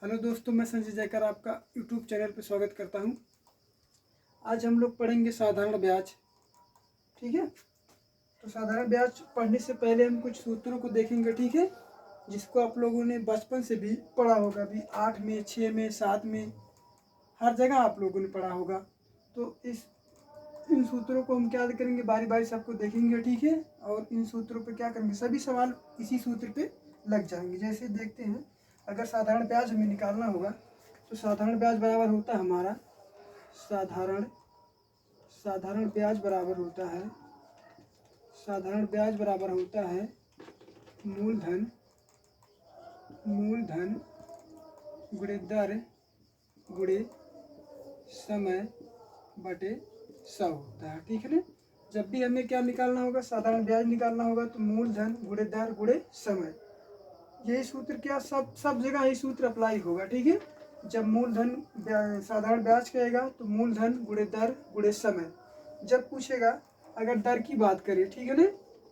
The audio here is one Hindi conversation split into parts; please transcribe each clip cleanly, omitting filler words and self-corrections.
हेलो दोस्तों, मैं संजय जयकर आपका यूट्यूब चैनल पर स्वागत करता हूं। आज हम लोग पढ़ेंगे साधारण ब्याज। ठीक है, तो साधारण ब्याज पढ़ने से पहले हम कुछ सूत्रों को देखेंगे। ठीक है, जिसको आप लोगों ने बचपन से भी पढ़ा होगा, भी 8 में, 6 में, 7 में, हर जगह आप लोगों ने पढ़ा होगा। तो इन सूत्रों को हम क्या करेंगे, बारी बारी सबको देखेंगे। ठीक है, और इन सूत्रों पे क्या करेंगे, सभी सवाल इसी सूत्र पे लग जाएंगे। जैसे देखते हैं, अगर साधारण ब्याज हमें निकालना होगा तो साधारण ब्याज बराबर होता है हमारा साधारण ब्याज बराबर होता है मूलधन गुणे दर गुणे समय बटे 100 होता है। ठीक है ना, जब भी हमें क्या निकालना होगा, साधारण ब्याज निकालना होगा तो मूलधन गुणे दर गुणे समय, यही सूत्र क्या सब जगह यही सूत्र अप्लाई होगा। ठीक है, जब मूलधन साधारण ब्याज कहेगा तो मूलधन गुणे दर गुणे समय। जब पूछेगा अगर दर की बात करें, ठीक है ना,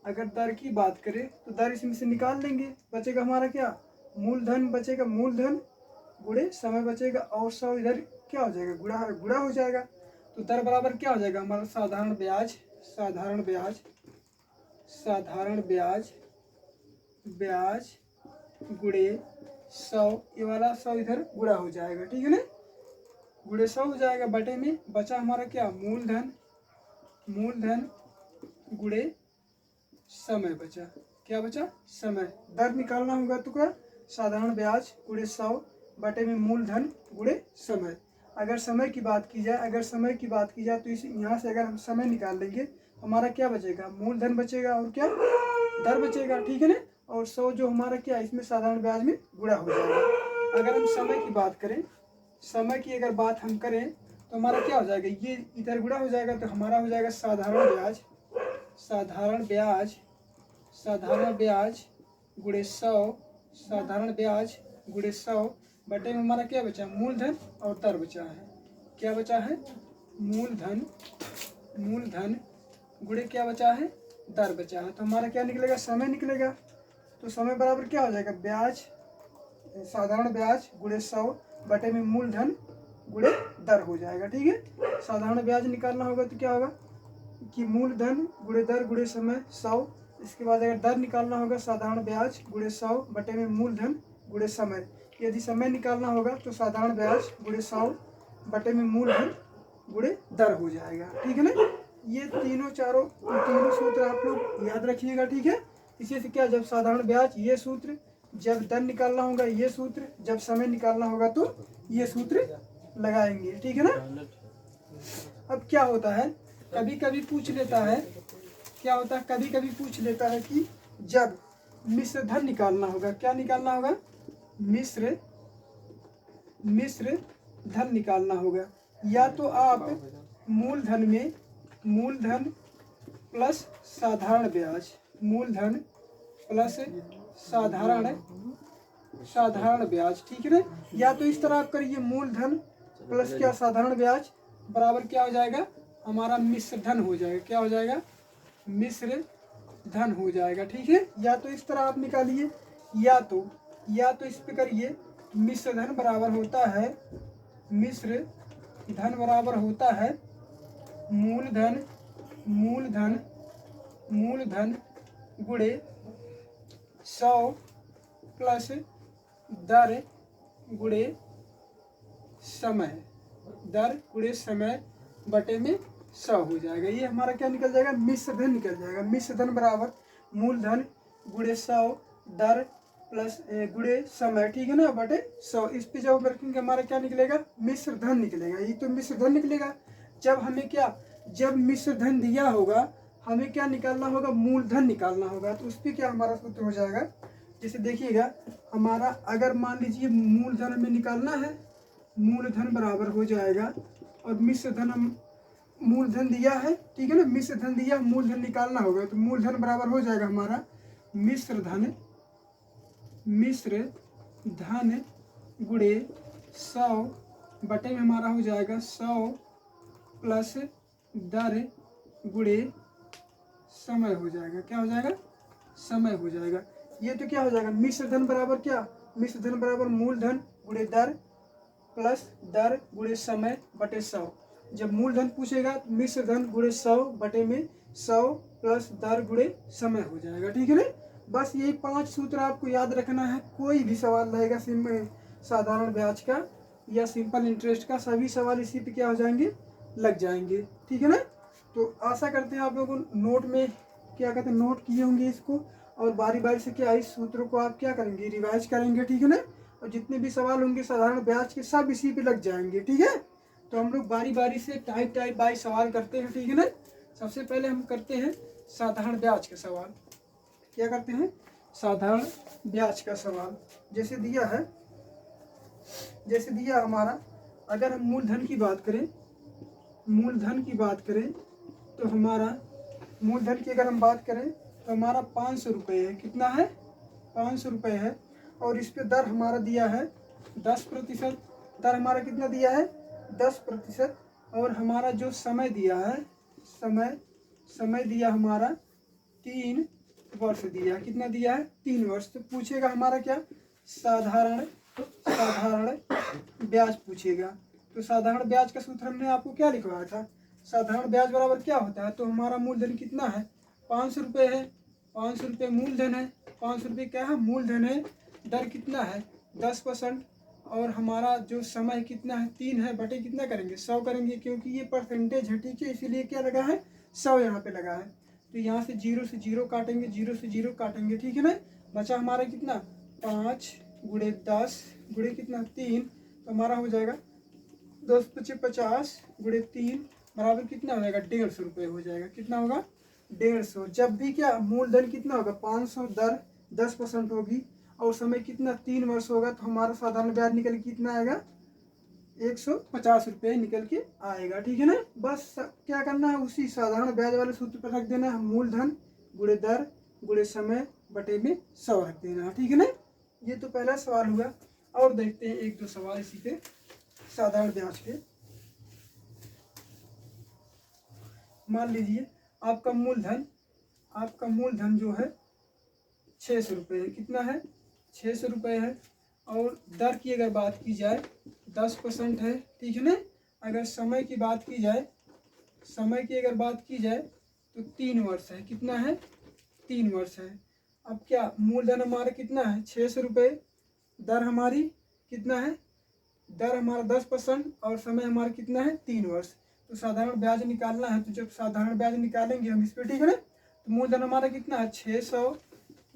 अगर दर की बात करें तो दर इसमें से निकाल लेंगे, बचेगा हमारा क्या, मूलधन बचेगा, मूलधन गुणे समय बचेगा, और 100 इधर क्या हो जाएगा, गुणा हो जाएगा। तो दर बराबर क्या हो जाएगा हमारा, साधारण ब्याज गुणे 100, ये वाला 100 इधर गुणा हो जाएगा। ठीक है ना, गुणे 100 हो जाएगा, बटे में बचा हमारा क्या, मूलधन गुणे समय बचा। क्या बचा, समय। दर निकालना होगा तो क्या, साधारण ब्याज गुणे 100 बटे में मूलधन गुणे समय। अगर समय की बात की जाए तो इस यहाँ से अगर हम समय निकाल लेंगे, हमारा क्या बचेगा, मूलधन बचेगा और क्या, दर बचेगा। ठीक है ना, और 100 जो हमारा क्या, इसमें साधारण ब्याज में गुणा हो जाएगा। अगर हम समय की बात करें, समय की अगर बात हम करें तो हमारा क्या हो जाएगा, ये इधर गुणा हो जाएगा, तो हमारा हो जाएगा साधारण ब्याज गुणे 100 बटे में हमारा क्या बचा, मूलधन और दर बचा है। क्या बचा है, मूलधन गुणे क्या बचा है, दर बचा है। तो हमारा क्या निकलेगा, समय निकलेगा। तो समय बराबर क्या हो जाएगा, साधारण ब्याज गुणे 100 बटे में मूलधन गुणे दर हो जाएगा। ठीक है, साधारण ब्याज निकालना होगा तो क्या होगा कि मूलधन गुणे दर गुणे समय 100। इसके बाद अगर दर निकालना होगा, साधारण ब्याज गुणे 100 बटे में मूलधन गुणे समय। यदि समय निकालना होगा तो साधारण ब्याज गुणे 100 बटे में मूलधन गुणे दर हो जाएगा। ठीक है ना, ये तीनों सूत्र आप लोग याद रखिएगा। ठीक है, इसी से क्या, जब साधारण ब्याज ये सूत्र, जब दर निकालना होगा ये सूत्र, जब समय निकालना होगा तो ये सूत्र लगाएंगे। ठीक है ना। अब क्या होता है, कभी कभी पूछ लेता है कि जब मिश्र धन निकालना होगा, क्या निकालना होगा, मिश्र धन निकालना होगा, या तो आप मूलधन प्लस साधारण ब्याज, मूलधन प्लस साधारण ब्याज। ठीक है ना, या तो इस तरह आप करिए, मूलधन प्लस क्या, साधारण ब्याज बराबर क्या हो जाएगा हमारा, मिश्र धन हो जाएगा। क्या हो जाएगा, मिश्र धन हो जाएगा। ठीक है, या तो इस तरह आप निकालिए, या तो इस पे करिए, मिश्र धन बराबर होता है मूलधन गुणे 100 प्लस दर गुणे समय बटे में 100 हो जाएगा। ये हमारा क्या निकल जाएगा, मिश्र धन निकल जाएगा। मिश्र धन बराबर मूलधन गुणे 100 दर प्लस गुणे समय। ठीक है ना, बटे 100। इस पे जब रखेंगे हमारा क्या निकलेगा, मिश्र धन निकलेगा। ये तो मिश्र धन निकलेगा। जब मिश्र धन दिया होगा, हमें क्या निकालना होगा, मूलधन निकालना होगा। तो उस पर क्या हमारा सूत्र हो जाएगा, जैसे देखिएगा हमारा, अगर मान लीजिए मूलधन हमें निकालना है, मूलधन बराबर हो जाएगा, और मिश्र धन हम मूलधन दिया है। ठीक है ना, मिश्र धन दिया, मूलधन निकालना होगा, तो मूलधन बराबर हो जाएगा हमारा मिश्र धन गुणे 100 बटे में हमारा हो जाएगा 100 प्लस दर गुणे समय हो जाएगा। क्या हो जाएगा, समय हो जाएगा। ये तो क्या हो जाएगा, मिश्र धन बराबर क्या, मिश्र धन बराबर मूलधन गुणे दर प्लस दर गुणे समय बटे 100। जब मूलधन पूछेगा तो मिश्र धन गुणे 100 बटे में 100 प्लस दर गुणे समय हो जाएगा। ठीक है ना। बस यही 5 सूत्र आपको याद रखना है। कोई भी सवाल रहेगा साधारण ब्याज का या सिंपल इंटरेस्ट का, सभी सवाल इसी पे क्या हो जाएंगे, लग जाएंगे। ठीक है ना। तो आशा करते हैं आप लोगों को नोट में क्या कहते हैं, नोट किए होंगे इसको, और बारी बारी से क्या इस सूत्रों को आप क्या करेंगे, रिवाइज करेंगे। ठीक है ना। और जितने भी सवाल होंगे साधारण ब्याज के सब इसी पे लग जाएंगे। ठीक है। तो हम लोग बारी बारी से टाइप बाई सवाल करते हैं। ठीक है ना। सबसे पहले हम करते हैं साधारण ब्याज का सवाल। क्या करते हैं, साधारण ब्याज का सवाल। जैसे दिया हमारा, अगर हम मूलधन की बात करें, तो हमारा मूलधन की अगर हम बात करें तो हमारा 500 रुपये है। कितना है, 500 रुपये है। और इस पे दर हमारा दिया है 10%। दर हमारा कितना दिया है, 10%। और हमारा जो समय दिया है, समय दिया हमारा 3 वर्ष दिया। कितना दिया है, 3 वर्ष। तो पूछेगा हमारा क्या, साधारण ब्याज पूछेगा। तो साधारण ब्याज का सूत्र हमने आपको क्या लिखवाया था, साधारण ब्याज बराबर क्या होता है। तो हमारा मूलधन कितना है, 500 रुपये है। 500 रुपये मूलधन है। 500 रुपये क्या है, मूलधन है। दर कितना है, 10%। और हमारा जो समय कितना है, 3 है बटे कितना करेंगे, 100 करेंगे, क्योंकि ये परसेंटेज है। ठीक है, इसीलिए क्या लगा है, 100 यहाँ पे लगा है। तो यहाँ से 0 से 0 काटेंगे, 0 से 0 काटेंगे। ठीक है ना। बचा हमारा कितना, 5 गुणे 10 गुणे कितना 3। तो हमारा हो जाएगा 10 × 50 गुणे 3 बराबर कितना हो जाएगा, 150 रुपये हो जाएगा। कितना होगा, 150। जब भी क्या मूलधन कितना होगा 500, दर 10% होगी, और समय कितना 3 वर्ष होगा, तो हमारा साधारण ब्याज निकल के कितना आएगा, 150 रुपये निकल के आएगा। ठीक है ना। बस क्या करना है, उसी साधारण ब्याज वाले सूत्र पर रख देना है, मूलधन गुणे दर गुणे समय बटे में 100 रख देना है। ठीक है ना। ये तो पहला सवाल हुआ। और देखते हैं 1-2 सवाल इसी पे साधारण ब्याज के। मान लीजिए आपका मूलधन जो है 600 रुपये है। कितना है, 600 रुपये है। और दर की अगर बात की जाए 10% है। ठीक है ना। अगर समय की बात की जाए, तो 3 वर्ष है। कितना है, 3 वर्ष है। अब क्या मूलधन हमारा कितना है, 600 रुपये। दर हमारी कितना है, दर हमारा 10% और समय हमारा कितना है, 3 वर्ष। तो साधारण ब्याज निकालना है। तो जब साधारण ब्याज निकालेंगे हम इस पर, ठीक है ना। तो मूलधन हमारा कितना है, 600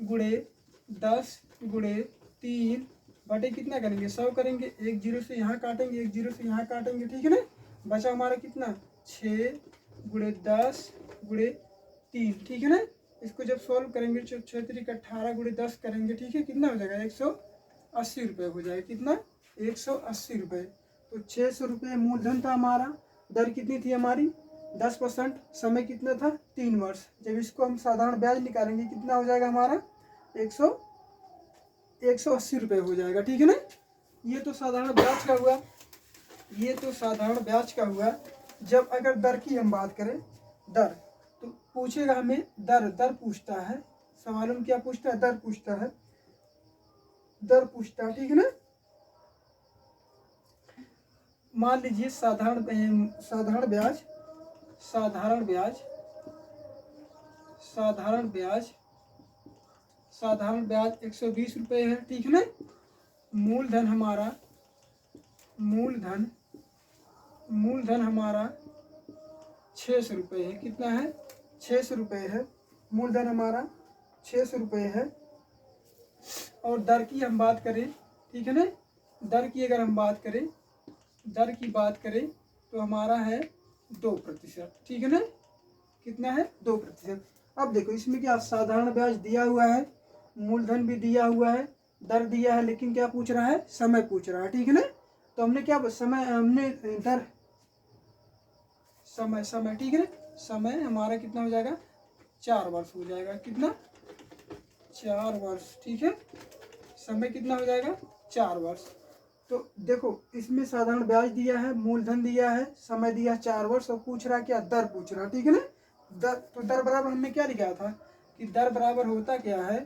गुणे 10 गुणे 3 बटे कितना करेंगे, 100 करेंगे। 1 0 से यहाँ काटेंगे, 1 0 से यहाँ काटेंगे। ठीक है ना। बचा हमारा कितना, 6 गुणे 10 गुणे 3। ठीक है ना। इसको जब सॉल्व करेंगे 6 3 18 गुणे 10 करेंगे। ठीक है, कितना हो जाएगा, 180 रुपये हो जाएगा। कितना, 180 रुपये। तो 600 रुपये मूलधन था हमारा। दर कितनी थी हमारी, 10%। समय कितना था, 3 वर्ष। जब इसको हम साधारण ब्याज निकालेंगे कितना हो जाएगा हमारा, 180 रुपये हो जाएगा। ठीक है ना। ये तो साधारण ब्याज का हुआ। जब अगर दर की हम बात करें, दर तो पूछेगा हमें, दर पूछता है। सवालों में क्या पूछता है, दर पूछता है। ठीक है ना। मान लीजिए साधारण ब्याज 120 रुपये है। ठीक है ना। मूलधन हमारा 600 रुपये है। कितना है, 600 रुपये है। मूलधन हमारा 600 रुपये है। और दर की हम बात करें, ठीक है ना। दर की अगर हम बात करें तो हमारा है 2%। ठीक है ना। कितना है, 2%। अब देखो इसमें क्या साधारण ब्याज दिया हुआ है, मूलधन भी दिया हुआ है, दर दिया है, लेकिन क्या पूछ रहा है, समय पूछ रहा है। ठीक है ना। तो हमने क्या दर समय ठीक है ना। समय हमारा कितना हो जाएगा, 4 वर्ष हो जाएगा। कितना, 4 वर्ष। ठीक है। समय कितना हो जाएगा, 4 वर्ष। तो देखो इसमें साधारण ब्याज दिया है, मूलधन दिया है, समय दिया है 4 वर्ष, और पूछ रहा क्या, दर पूछ रहा। ठीक है ना। दर बराबर हमने क्या लिखा था कि दर बराबर होता क्या है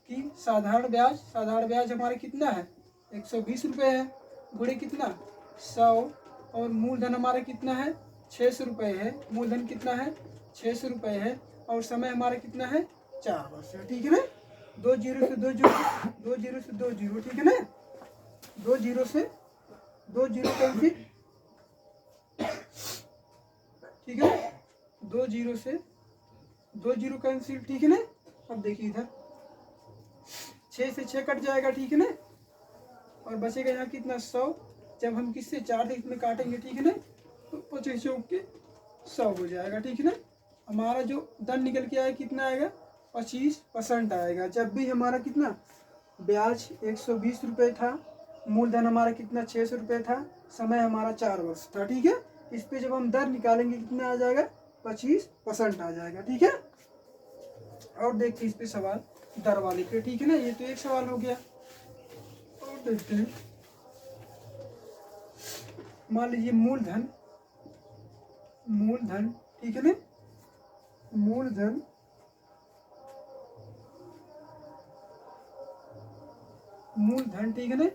कि साधारण ब्याज हमारा कितना है 120 रुपये है, गुणे कितना 100, और मूलधन हमारा कितना है 600 रुपये है। मूलधन कितना है 600 रुपये है, और समय हमारा कितना है 4 वर्ष है। ठीक है ना, 2 जीरो से 2 जीरो, 2 जीरो से 2 जीरो, ठीक है ना, 2 जीरो से 2 जीरो कैंसिल, ठीक है, 2 जीरो से 2 जीरो कैंसिल, ठीक है ना। अब देखिए इधर 6 से 6 कट जाएगा, ठीक है ना, और बचेगा यहाँ कितना 100। जब हम किससे 4 से इसमें काटेंगे, ठीक है ना, तो 25 चौक के 100 हो जाएगा, ठीक है ना। हमारा जो दंड निकल के आएगा कितना आएगा 25% आएगा। जब भी हमारा कितना ब्याज 120 रुपये था, मूलधन हमारा कितना 600 रुपये था, समय हमारा 4 वर्ष था, ठीक है। इस पे जब हम दर निकालेंगे कितना आ जाएगा 25% आ जाएगा, ठीक है। और देखते इस पे सवाल दर वाले पे, ठीक है ना। ये तो एक सवाल हो गया। और देखते हैं, मान लीजिए मूलधन, ठीक है ना, मूलधन ठीक है ना,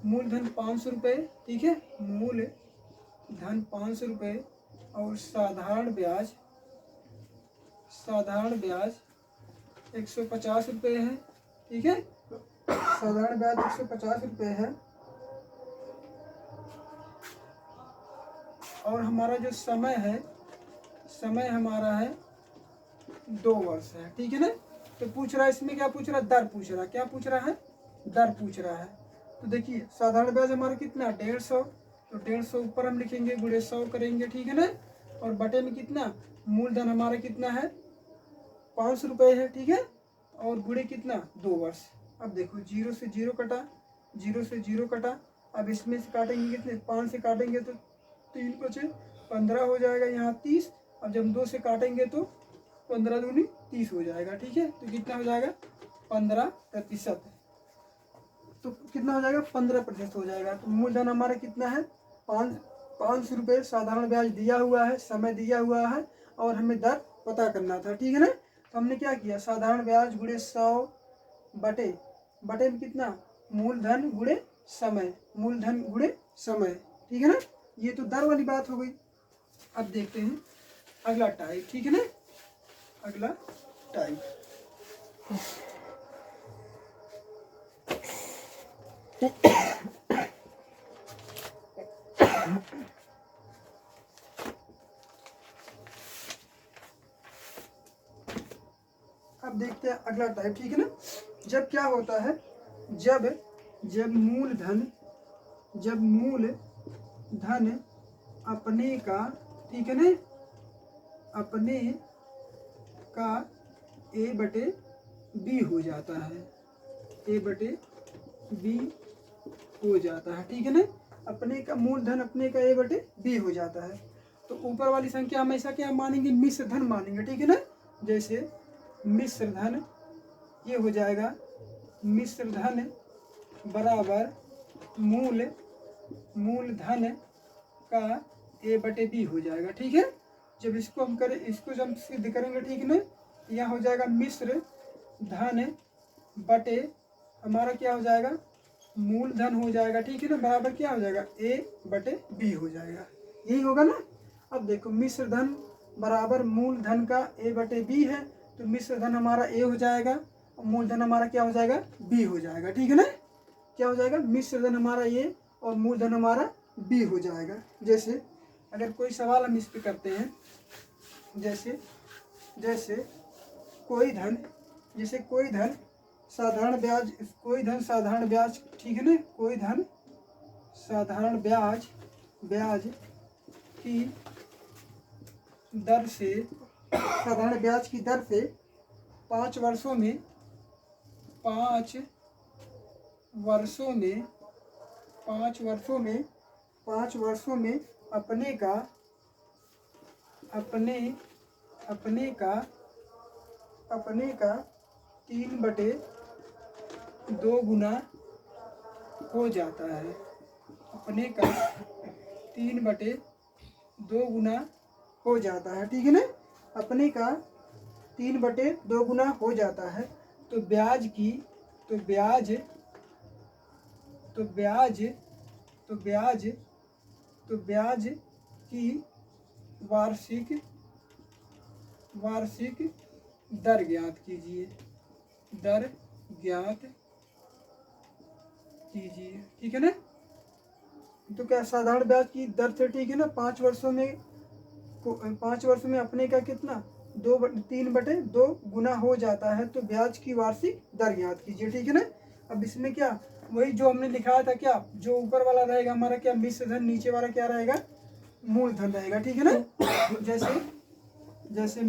मूलधन 500 रुपये, ठीक है, मूलधन 500 रुपये, और साधारण ब्याज 150 रुपये है, ठीक है, साधारण ब्याज 150 रुपये है, और हमारा जो समय है, समय हमारा है 2 वर्ष है, ठीक है ना। तो पूछ रहा है इसमें क्या पूछ रहा है, दर पूछ रहा है, क्या पूछ रहा है, दर पूछ रहा है। तो देखिए साधारण ब्याज हमारा कितना 150, तो 150 ऊपर हम लिखेंगे, गुणे 100 करेंगे, ठीक है ना, और बटे में कितना मूलधन हमारा कितना है 500 रुपये है, ठीक है, और गुणे कितना 2 वर्ष। अब देखो 0 से 0 कटा, 0 से 0 कटा, अब इसमें से काटेंगे कितने 5 से काटेंगे तो 3 बचे 15 हो जाएगा, यहाँ 30। अब जब 2 से काटेंगे तो 15 दूनी 30 हो जाएगा, ठीक है। तो कितना हो जाएगा 15%, तो कितना हो जाएगा 15% हो जाएगा। तो मूलधन हमारा कितना है 500 रुपये, साधारण ब्याज दिया हुआ है, समय दिया हुआ है, और हमें दर पता करना था, ठीक है ना। तो हमने क्या किया, साधारण ब्याज गुणे 100 बटे में कितना मूलधन गुणे समय, मूलधन गुणे समय, ठीक है ना। ये तो दर वाली बात हो गई। अब देखते हैं अगला टाइप, ठीक है ना, अगला टाइप। अब देखते हैं अगला टाइप, ठीक है ना। जब क्या होता है, जब मूलधन अपने का, ठीक है ना, अपने का A बटे B हो जाता है, A बटे B हो जाता है, ठीक है ना। अपने का मूलधन अपने का A बटे B हो जाता है, तो ऊपर वाली संख्या हमेशा क्या मानेंगे, मिश्र धन मानेंगे, ठीक है ना। जैसे मिश्र धन ये हो जाएगा, मिश्र धन बराबर मूलधन का A बटे B हो जाएगा, ठीक है। जब इसको हम करें, इसको जब सिद्ध करेंगे, ठीक है ना, यह हो जाएगा मिश्र धन बटे हमारा क्या हो जाएगा मूलधन हो जाएगा, ठीक है ना, बराबर क्या हो जाएगा A बटे B हो जाएगा, यही होगा ना। अब देखो मिश्र धन बराबर मूलधन का A बटे B है, तो मिश्र धन हमारा A हो जाएगा और मूलधन हमारा क्या हो जाएगा B हो जाएगा, ठीक है ना। क्या हो जाएगा, मिश्र धन हमारा A और मूलधन हमारा B हो जाएगा। जैसे अगर कोई सवाल हम इस पे करते हैं, जैसे कोई धन साधारण ब्याज, ठीक है ना, कोई धन साधारण ब्याज की दर से, साधारण ब्याज की दर से 5 वर्षों में अपने का 3/2 गुना हो जाता है, अपने का 3/2 गुना हो जाता है, ठीक है ना। अपने का 3/2 गुना हो जाता है, तो ब्याज की तो ब्याज तो ब्याज तो ब्याज तो ब्याज की वार्षिक दर ज्ञात कीजिए। दर ज्ञात कीजिए, ठीक है ना। तो क्या साधारण ब्याज की दर से, ठीक है ना, 5 वर्षों में 5 वर्षों में अपने का कितना 3/2 गुना हो जाता है। तो ब्याज की वार्षिक दर ज्ञात कीजिए, ठीक है ना। अब इसमें क्या वही जो हमने लिखा था, क्या जो ऊपर वाला रहेगा हमारा क्या मिश्र धन, नीचे वाला क्या रहेगा मूलधन रहेगा, ठीक है ना। जैसे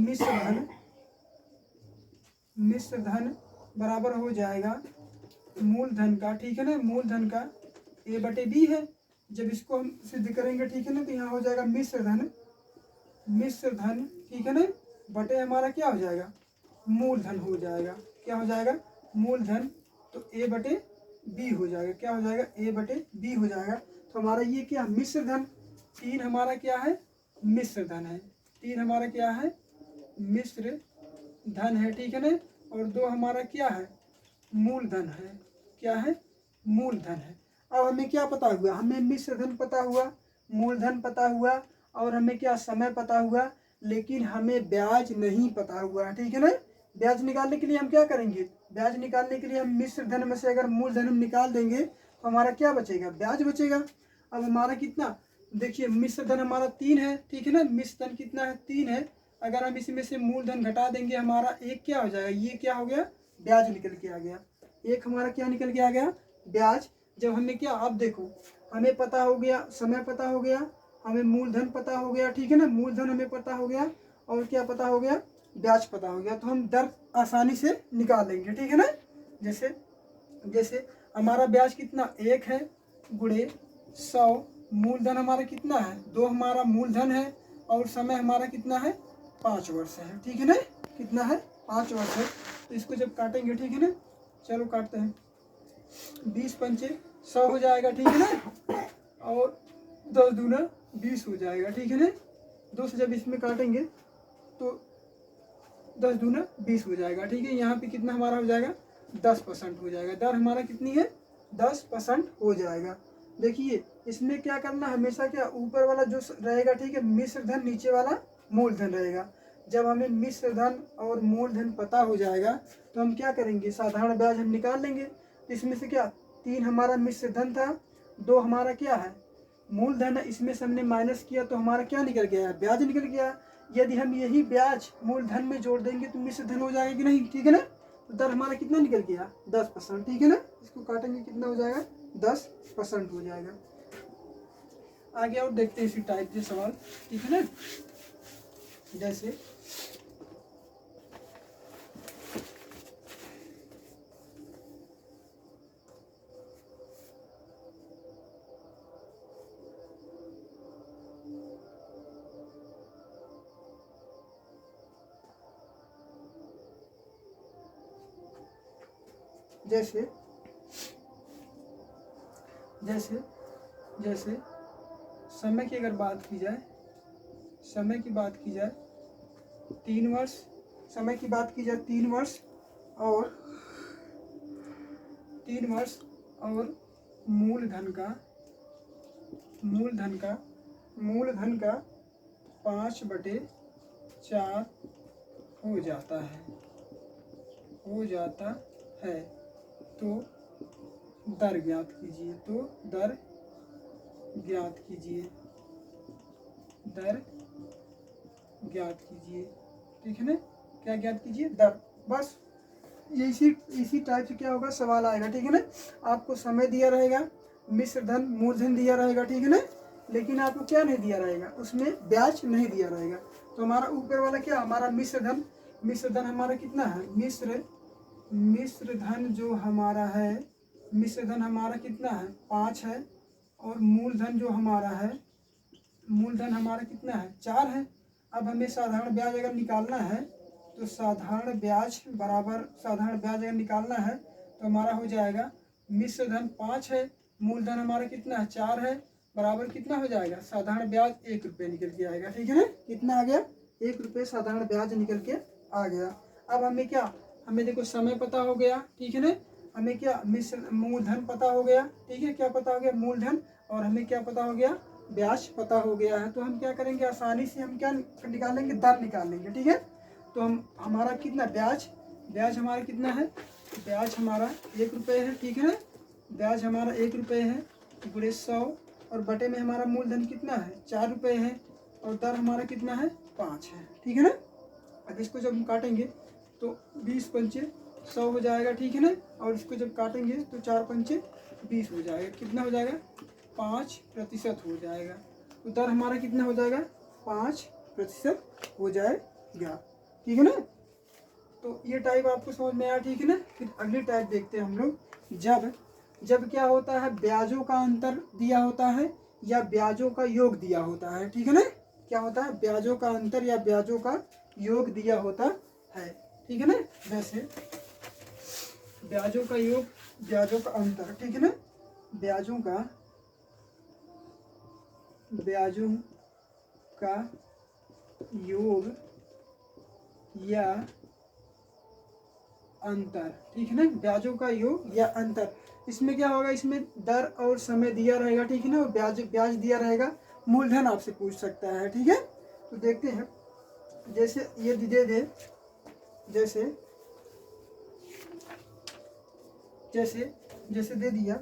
मिश्र धन बराबर हो जाएगा मूलधन का, ठीक है ना, मूलधन का A/B है। जब इसको हम सिद्ध करेंगे, ठीक है ना, तो यहाँ हो जाएगा मिश्र धन, ठीक है ना, बटे हमारा क्या हो जाएगा मूलधन हो जाएगा। क्या हो जाएगा मूलधन, तो A/B हो जाएगा। क्या हो जाएगा A/B हो जाएगा। तो हमारा ये क्या मिश्र धन 3 हमारा क्या है मिश्र धन है। 3 हमारा क्या है मिश्र धन है, ठीक है ना। और 2 हमारा क्या है मूलधन है। क्या है मूलधन है। अब हमें क्या पता हुआ, हमें मिश्र धन पता हुआ, मूलधन पता हुआ, और हमें क्या समय पता हुआ, लेकिन हमें ब्याज नहीं पता हुआ, ठीक है ना। ब्याज निकालने के लिए हम क्या करेंगे, ब्याज निकालने के लिए हम मिश्र धन में से अगर मूलधन हम निकाल देंगे तो हमारा क्या बचेगा ब्याज बचेगा। अब हमारा कितना देखिए मिश्र धन हमारा 3 है, ठीक है ना, मिश्र धन कितना है 3 है। अगर हम इसमें से मूलधन घटा देंगे हमारा 1 क्या हो जाएगा, ये क्या हो गया ब्याज निकल के आ गया। 1 हमारा क्या निकल के आ गया ब्याज। जब हमें क्या, अब देखो हमें पता हो गया समय पता हो गया, हमें मूलधन पता हो गया, ठीक है ना, मूलधन हमें पता हो गया, और क्या पता हो गया ब्याज पता हो गया। तो हम दर आसानी से निकाल लेंगे, ठीक है ना। जैसे हमारा ब्याज कितना 1 है गुणे 100, मूलधन हमारा कितना है 2 हमारा मूलधन है, और समय हमारा कितना है 5 वर्ष है, ठीक है ना, कितना है 5 वर्ष है। तो इसको जब काटेंगे, ठीक है ना, चलो काटते हैं। 20 पंचे 100 हो जाएगा, ठीक है ना, और 10 दूना 20 हो जाएगा, ठीक है ना। 2 से जब इसमें काटेंगे तो 10 दूना 20 हो जाएगा, ठीक है। यहाँ पे कितना हमारा हो जाएगा 10% हो जाएगा। दर हमारा कितनी है 10% हो जाएगा। देखिए इसमें क्या करना, हमेशा क्या ऊपर वाला जो रहेगा, ठीक है, मिश्र धन, नीचे वाला मूलधन रहेगा। जब हमें मिश्र धन और मूलधन पता हो जाएगा तो हम क्या करेंगे साधारण ब्याज हम निकाल लेंगे। तो इसमें से क्या 3 हमारा मिश्र धन था, 2 हमारा क्या है मूलधन है, इसमें से हमने माइनस किया तो हमारा क्या निकल गया ब्याज निकल गया। यदि हम यही ब्याज मूलधन में जोड़ देंगे तो मिश्र धन हो जाएगा कि नहीं, ठीक है ना। तो दर हमारा कितना निकल गया 10%, ठीक है ना। इसको काटेंगे कितना हो जाएगा 10% हो जाएगा। आगे और देखते हैं इसी टाइप के सवाल, ठीक है ना। जैसे जैसे जैसे जैसे समय की अगर बात की जाए, समय की बात की जाए 3 वर्ष, समय की बात की जाए 3 वर्ष और 3 वर्ष और मूलधन का 5/4 हो जाता है। तो दर ज्ञात कीजिए। दर ज्ञात कीजिए, ठीक है ना। क्या ज्ञात कीजिए दर। बस ये इसी टाइप से क्या होगा सवाल आएगा, ठीक है ना। आपको समय दिया रहेगा, मिश्र धन मूलधन दिया रहेगा, ठीक है ना, लेकिन आपको क्या नहीं दिया रहेगा उसमें ब्याज नहीं दिया रहेगा। तो हमारा ऊपर वाला क्या हमारा मिश्र धन हमारा कितना है मिश्र धन जो हमारा है, मिश्र धन हमारा कितना है 5 है, और मूलधन जो हमारा है मूलधन हमारा कितना है 4 है। अब हमें साधारण ब्याज अगर निकालना है तो साधारण ब्याज अगर निकालना है तो हमारा हो जाएगा मिश्र धन 5 है, मूलधन हमारा कितना है 4 है, बराबर कितना हो जाएगा साधारण ब्याज 1 रुपये निकल के आएगा, ठीक है ना। कितना आ गया 1 रुपये साधारण ब्याज निकल के आ गया। अब हमें क्या हमें देखो समय पता हो गया, ठीक है ना, हमें क्या मूलधन पता हो गया, ठीक है, क्या पता हो गया, मूलधन, और हमें क्या पता हो गया, ब्याज पता हो गया है। तो हम क्या करेंगे, आसानी से हम क्या निकालेंगे, दर निकालेंगे, ठीक है। तो हम हमारा कितना ब्याज हमारा कितना है, ब्याज हमारा 1 रुपये है, ठीक है ना, ब्याज हमारा 1 रुपये है गुणे 100, और बटे में हमारा मूलधन कितना है 4 रुपये है, और दर हमारा कितना है 5 है, ठीक है ना। अब इसको जब हम काटेंगे तो 20 पंचे 100 हो जाएगा, ठीक है ना, और इसको जब काटेंगे तो 4 पंचे 20 हो जाएगा, कितना हो जाएगा 5% हो जाएगा। तो दर हमारा कितना हो जाएगा 5% हो जाएगा, ठीक है ना। तो ये टाइप आपको समझ में आया, ठीक है ना। फिर अगली टाइप देखते हैं हम लोग, जब क्या होता है, ब्याजों का अंतर दिया होता है या ब्याजों का योग दिया होता है, ठीक है ना। क्या होता है, ब्याजों का अंतर या ब्याजों का योग दिया होता है, ठीक है ना। जैसे ब्याजों का योग, ब्याजों का अंतर, ठीक है ना, ब्याजों का योग या अंतर, ठीक है ना, ब्याजों का योग या अंतर। इसमें क्या होगा, इसमें दर और समय दिया रहेगा, ठीक है ना, और ब्याज दिया रहेगा, मूलधन आपसे पूछ सकता है, ठीक है। तो देखते हैं, जैसे ये दे दे, जैसे दे दिया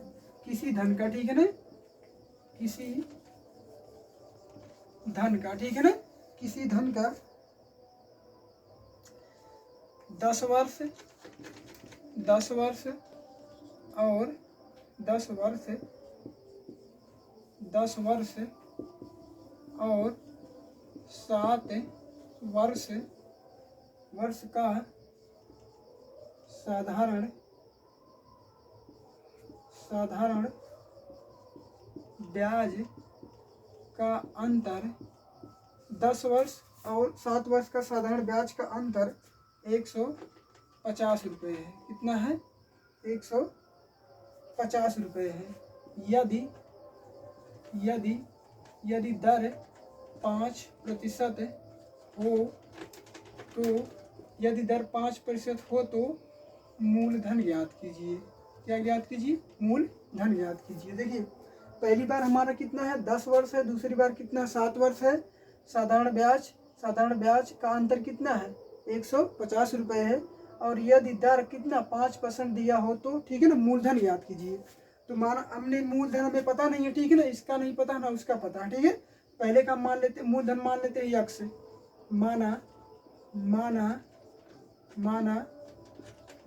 किसी धन का, ठीक है ना, किसी धन का, ठीक है ना, किसी धन का 10 वर्ष और 10 वर्ष और 7 वर्ष का साधारण ब्याज का अंतर, 10 वर्ष और 7 वर्ष का साधारण ब्याज का अंतर 150 रुपये है। कितना है, 150 रुपये है। यदि दर 5% हो तो, यदि दर 5% हो तो मूलधन ज्ञात कीजिए। क्या ज्ञात कीजिए, मूलधन ज्ञात कीजिए। देखिए पहली बार हमारा कितना है 10 वर्ष है, दूसरी बार कितना 7 वर्ष है। साधारण ब्याज का अंतर कितना है 150 रुपये है, और यदि दर कितना 5% दिया हो तो, ठीक है ना, मूलधन ज्ञात कीजिए। तो माना हमने मूलधन हमें पता नहीं है, ठीक है ना, इसका नहीं पता ना उसका पता है, ठीक है। पहले का मान लेते, मूलधन मान लेते हैं यक्स, माना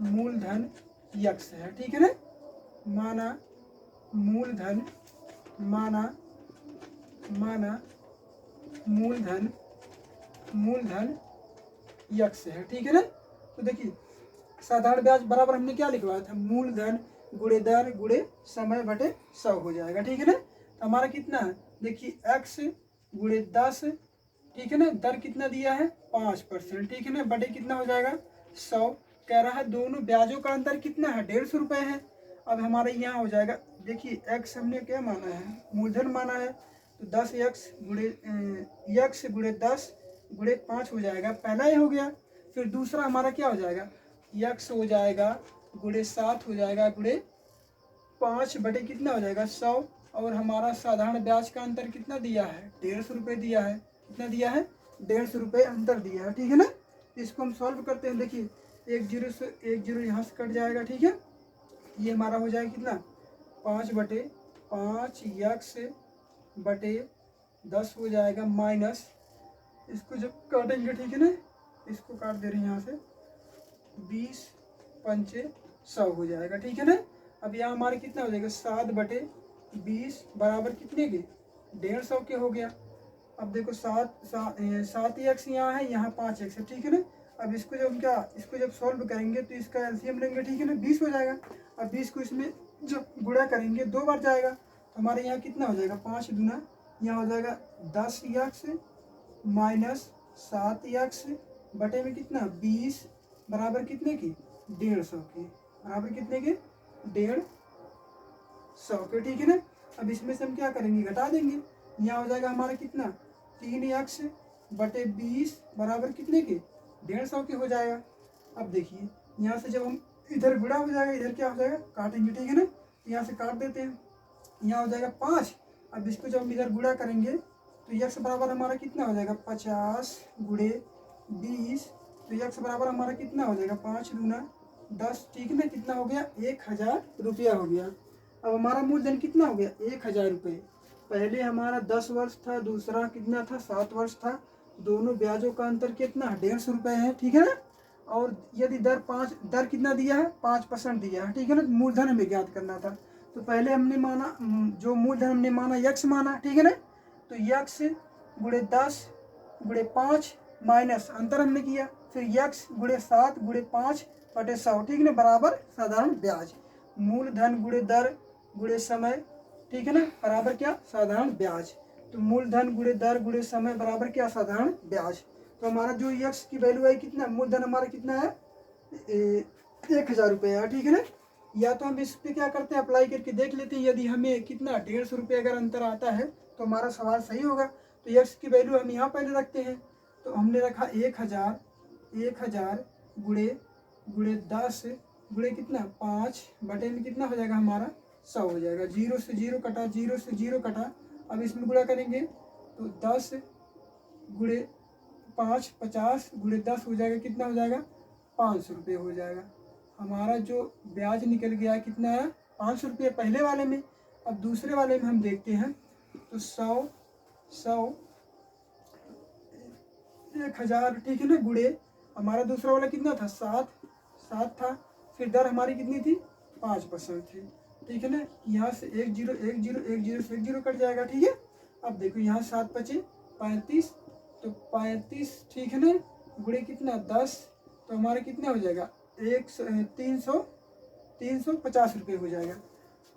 मूलधन यक्स है, ठीक है ना, माना मूलधन यक्स है, ठीक है ना। तो देखिए साधारण ब्याज बराबर हमने क्या लिखवाया था, मूलधन गुणे दर गुणे समय बटे 100 हो जाएगा, ठीक है ना। तो हमारा कितना है, देखिए x गुणे 10, ठीक है ना, दर कितना दिया है 5%, ठीक है ना, बटे कितना हो जाएगा 100। कह रहा है दोनों ब्याजों का अंतर कितना है 150 रुपये है। अब हमारे यहाँ हो जाएगा, देखिए x हमने क्या माना है, मूलधन माना है, तो 10x गुणे 10 गुणे 5 हो जाएगा, पहला ही हो गया। फिर दूसरा हमारा क्या हो जाएगा, x हो जाएगा गुणे 7 हो जाएगा गुणे 5 बटे कितना हो जाएगा 100, और हमारा साधारण ब्याज का अंतर कितना दिया है 150 रुपये दिया है। कितना दिया है 150 रुपये अंतर दिया है, ठीक है ना। इसको हम सॉल्व करते हैं, देखिए 1 जीरो से 1 जीरो यहाँ से कट जाएगा, ठीक है। ये हमारा हो जाएगा कितना 5 बटे 5 यक्स बटे 10 हो जाएगा माइनस, इसको जब काटेंगे, ठीक है ना, इसको काट दे रहे हैं यहाँ से, 20 पंचे 100 हो जाएगा, ठीक है ना। अब यहाँ हमारे कितना हो जाएगा 7 बटे 20 बराबर कितने के 150 के हो गया। अब देखो 7 एक्स यहाँ है, यहाँ 5 एक्स है, ठीक है ना। अब इसको जब सॉल्व करेंगे तो इसका एलसीएम लेंगे, ठीक है ना, 20 हो जाएगा। अब 20 को इसमें जब गुणा करेंगे 2 बार जाएगा, तो हमारे यहाँ कितना हो जाएगा 5 दूना, यहाँ हो जाएगा 10 एक्स माइनस 7 एक्स बटे में कितना 20 बराबर कितने की 150 के, बराबर कितने के 150 के, ठीक है ना। अब इसमें से हम क्या करेंगे घटा देंगे, यहाँ हो जाएगा हमारा कितना 3 एक्स बटे 20 बराबर कितने के 150 के हो जाएगा। अब देखिए यहाँ से जब हम इधर गुणा हो जाएगा, इधर क्या हो जाएगा, काटेंगे, ठीक है ना। यहाँ से काट देते हैं, यहाँ हो जाएगा 5। अब इसको जब हम इधर गुणा करेंगे तो यक्स बराबर हमारा कितना हो जाएगा, 50 गुणे 20। तो यक्स बराबर हमारा कितना हो जाएगा, 5 दूना 10, ठीक है ना। कितना हो गया, 1000 रुपया हो गया। अब हमारा मूलधन कितना हो गया, 1000 रुपये। पहले हमारा 10 वर्ष था, दूसरा कितना था, 7 वर्ष था। दोनों ब्याजों का अंतर कितना, 150 रुपये है, ठीक है ना। और यदि दर कितना दिया है, 5% दिया है, ठीक है ना। मूलधन हमें ज्ञात करना था। तो पहले हमने माना, जो मूलधन हमने माना यक्स माना, ठीक है ना। तो यक्स गुणे 10 गुणे 5 माइनस अंतर हमने किया, फिर यक्स गुणे 7 गुणे 5 बटे 100, ठीक है ना, बराबर साधारण ब्याज। मूलधन गुणे दर गुणे समय, ठीक है ना, बराबर क्या, साधारण ब्याज। तो मूलधन गुणे दर गुणे समय बराबर क्या, साधारण ब्याज। तो हमारा जो यक्स की वैल्यू है कितना, मूलधन हमारा कितना है, 1000 रुपये है, ठीक है ना। या तो हम इस पे क्या करते हैं, अप्लाई करके देख लेते हैं। यदि हमें कितना 150 रुपये अगर अंतर आता है तो हमारा सवाल सही होगा। तो यक्स की वैल्यू हम यहाँ पहले रखते हैं। तो हमने रखा 1000 गुणे 10 गुणे कितना, 5 बटे में कितना हो जाएगा हमारा, 100 हो जाएगा। 0 से 0 कटा, 0 से 0 कटा। अब इसमें गुणा करेंगे तो 10 गुणे 5 50 गुणे 10 हो जाएगा, कितना हो जाएगा, 500 रुपये हो जाएगा। हमारा जो ब्याज निकल गया है कितना है, 500 रुपये पहले वाले में। अब दूसरे वाले में हम देखते हैं तो 100 1000, ठीक है ना, गुणे हमारा दूसरा वाला कितना था, 7 था। फिर दर हमारी कितनी थी, 5% थी, ठीक है ना। यहाँ से 1 0 1 0 1 0 से 1 0 कट जाएगा, ठीक है। अब देखो यहाँ 7 बचे 35, तो 35, ठीक है ना, गुणे कितना 10, तो हमारा कितना हो जाएगा, 350 रुपये हो जाएगा।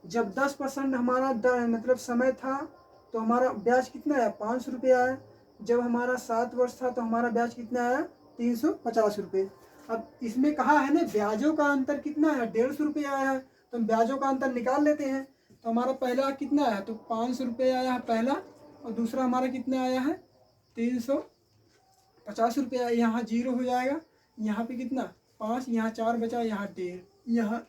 जब 10% हमारा मतलब समय था तो हमारा ब्याज कितना आया, 500 रुपये आया। जब हमारा 7 वर्ष था तो हमारा ब्याज कितना आया, 350 रुपये। अब इसमें कहा है ना, ब्याजों का अंतर कितना है, 150 रुपये आया है। तो हम ब्याजों का अंतर निकाल लेते हैं। तो हमारा पहला कितना आया, तो 500 रुपये आया है पहला, और दूसरा हमारा कितना आया है, 350 रुपये आया। यहाँ 0 हो जाएगा, यहाँ पे कितना 5, यहाँ 4 बचा, यहाँ 1.5, यहाँ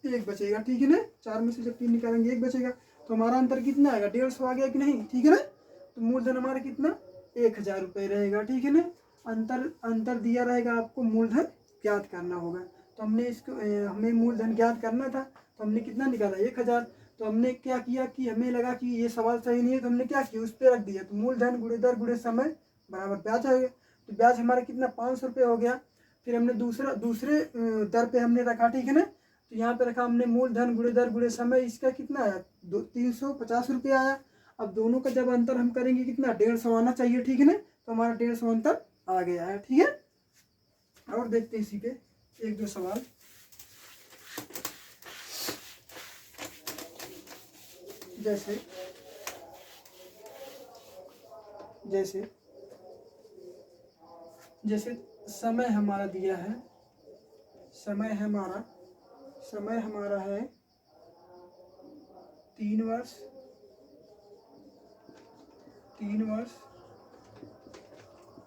1 बचेगा, ठीक है ना। 4 में से जब 3 निकालेंगे 1 बचेगा। तो हमारा अंतर कितना आएगा, 150 आ गया कि नहीं, ठीक है ना। तो मूलधन हमारा कितना, 1000 रुपये रहेगा, ठीक है ना। अंतर दिया रहेगा, आपको मूलधन ज्ञात करना होगा। तो हमने इसको हमें मूलधन ज्ञात करना था, तो हमने कितना निकाला, 1000। तो हमने क्या किया कि हमें लगा कि ये सवाल सही नहीं है, तो हमने क्या किया, उस पर रख दिया। तो मूलधन गुणे दर गुणे समय बराबर ब्याज आएगा। तो ब्याज हमारा कितना, 500 रुपये हो गया। फिर हमने दूसरे दर पे हमने रखा, ठीक है ना। तो यहाँ पे रखा हमने मूलधन गुणे दर गुणे समय, इसका कितना आया, 350 रुपये आया। अब दोनों का जब अंतर हम करेंगे कितना, 150 आना चाहिए, ठीक है ना। तो हमारा 150 अंतर आ गया है, ठीक है। और देखते हैं इसी पे 1-2 सवाल। जैसे समय हमारा दिया है, समय हमारा है 3 वर्ष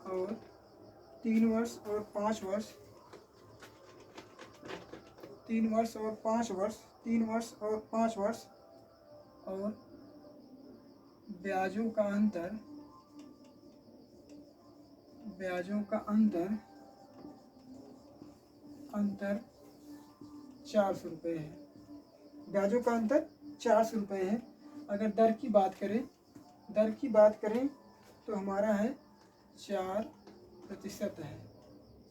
और 3 वर्ष और 5 वर्ष, 3 वर्ष और 5 वर्ष, 3 वर्ष और 5 वर्ष, और ब्याजों का अंतर 400 रुपये है। ब्याजों का अंतर 400 रुपये है। अगर दर की बात करें तो हमारा है 4% है,